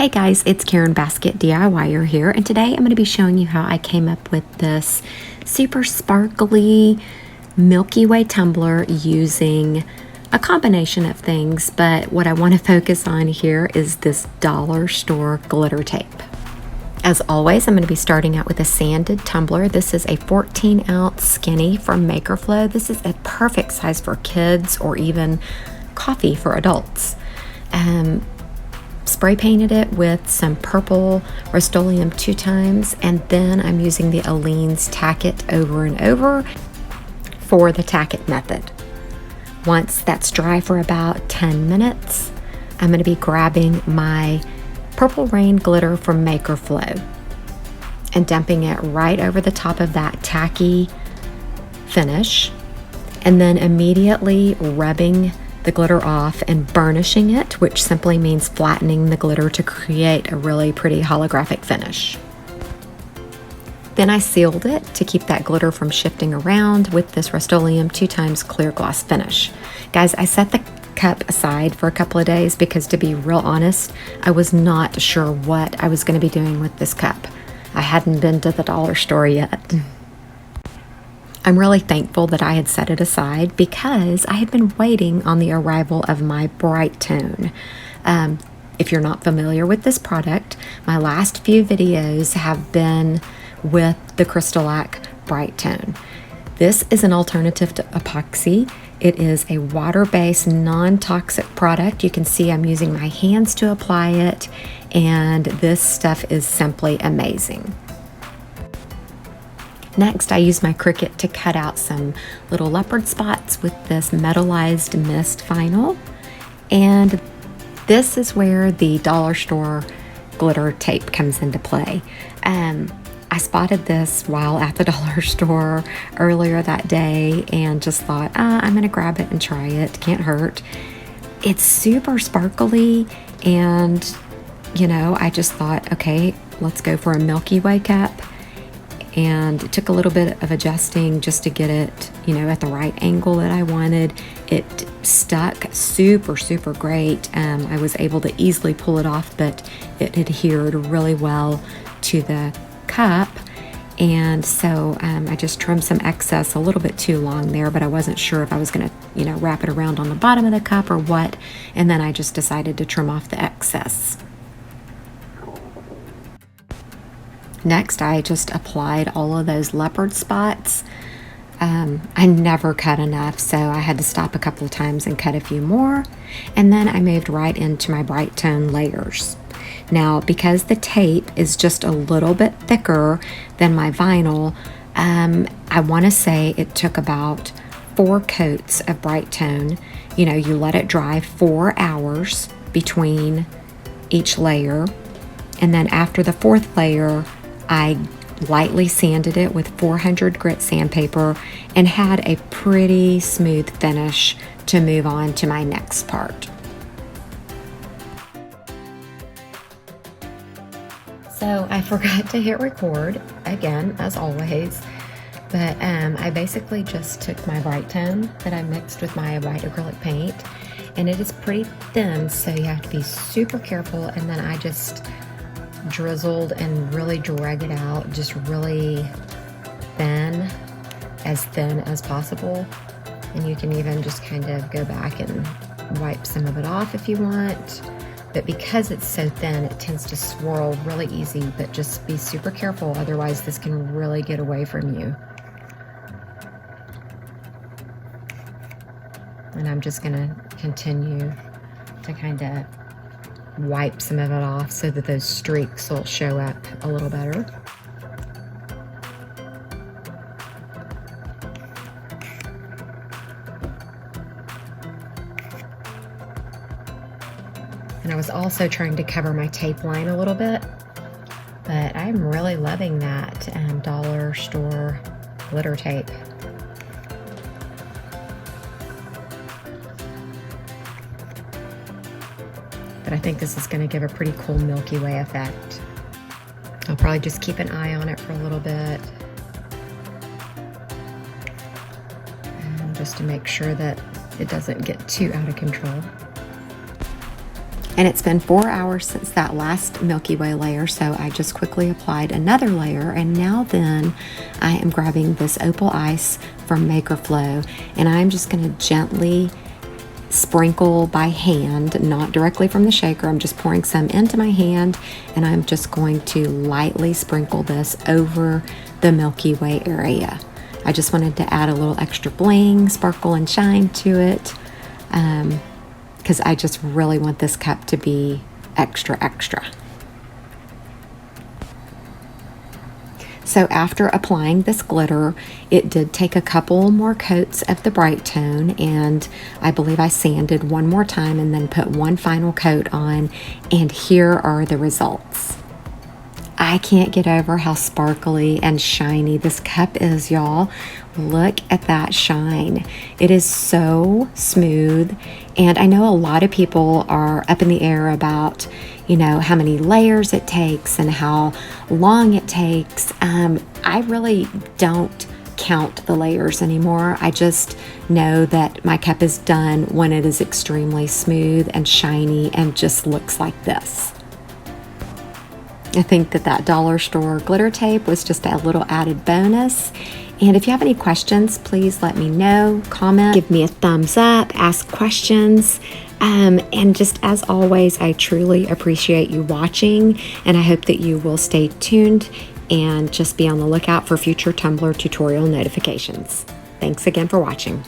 Hey guys, it's Karen Baskett DIYer here, and today I'm going to be showing you how I came up with this super sparkly Milky Way tumbler using a combination of things, but what I want to focus on here is this dollar store glitter tape. As always, I'm going to be starting out with a sanded tumbler. This is a 14-ounce skinny from MAKERFLO. This is a perfect size for kids or even coffee for adults. Spray painted it with some purple Rust-Oleum 2 times, and then I'm using the Aleene's Tack It over and over for the tack it method. Once that's dry for about 10 minutes, I'm going to be grabbing my Purple Rain glitter from MAKERFLO and dumping it right over the top of that tacky finish, and then immediately rubbing the glitter off and burnishing it, which simply means flattening the glitter to create a really pretty holographic finish. Then I sealed it to keep that glitter from shifting around with this Rust-Oleum 2 times clear gloss finish. Guys, I set the cup aside for a couple of days because, to be real honest, I was not sure what I was going to be doing with this cup. I hadn't been to the dollar store yet. I'm really thankful that I had set it aside because I had been waiting on the arrival of my BRITE tone. If you're not familiar with this product, my last few videos have been with the Crystalac BRITE tone. This is an alternative to epoxy. It is a water-based, non-toxic product. You can see I'm using my hands to apply it, and this stuff is simply amazing. Next, I use my Cricut to cut out some little leopard spots with this Metalized mist vinyl. And this is where the dollar store glitter tape comes into play. I spotted this while at the dollar store earlier that day and just thought, I'm gonna grab it and try it, can't hurt. It's super sparkly, and I just thought, okay, let's go for a Milky Way cup. And it took a little bit of adjusting just to get it, at the right angle that I wanted. It stuck super, super great. I was able to easily pull it off, but it adhered really well to the cup. And so I just trimmed some excess a little bit too long there, but I wasn't sure if I was going to, wrap it around on the bottom of the cup or what. And then I just decided to trim off the excess. Next, I just applied all of those leopard spots. I never cut enough, so I had to stop a couple of times and cut a few more. And then I moved right into my bright tone layers. Now, because the tape is just a little bit thicker than my vinyl, I want to say it took about 4 coats of bright tone. You let it dry 4 hours between each layer. And then after the 4th layer, I lightly sanded it with 400 grit sandpaper and had a pretty smooth finish to move on to my next part. So I forgot to hit record again, as always, but I basically just took my bright tone that I mixed with my white acrylic paint, and it is pretty thin, so you have to be super careful. And then I just drizzled and really drag it out, just really thin as possible. And you can even just kind of go back and wipe some of it off if you want. But because it's so thin, it tends to swirl really easy, but just be super careful, otherwise this can really get away from you. And I'm just gonna continue to kind of wipe some of it off so that those streaks will show up a little better. And I was also trying to cover my tape line a little bit, but I'm really loving that dollar store glitter tape. But I think this is going to give a pretty cool Milky Way effect. I'll probably just keep an eye on it for a little bit, just to make sure that it doesn't get too out of control. And it's been 4 hours since that last Milky Way layer, so I just quickly applied another layer. And now then I am grabbing this opal ice from MAKERFLO, and I'm just going to gently sprinkle by hand, not directly from the shaker. I'm just pouring some into my hand, and I'm just going to lightly sprinkle this over the Milky Way area. I just wanted to add a little extra bling, sparkle, and shine to it, because I just really want this cup to be extra, extra. So after applying this glitter, it did take a couple more coats of the BRITE tone, and I believe I sanded one more time and then put one final coat on, and here are the results. I can't get over how sparkly and shiny this cup is, y'all. Look at that shine. It is so smooth, and I know a lot of people are up in the air about, you know, how many layers it takes and how long it takes. I really don't count the layers anymore. I just know that my cup is done when it is extremely smooth and shiny and just looks like this. I think that dollar store glitter tape was just a little added bonus. And if you have any questions, please let me know, comment, give me a thumbs up, ask questions. And just as always, I truly appreciate you watching, and I hope that you will stay tuned and just be on the lookout for future Tumbler tutorial notifications. Thanks again for watching.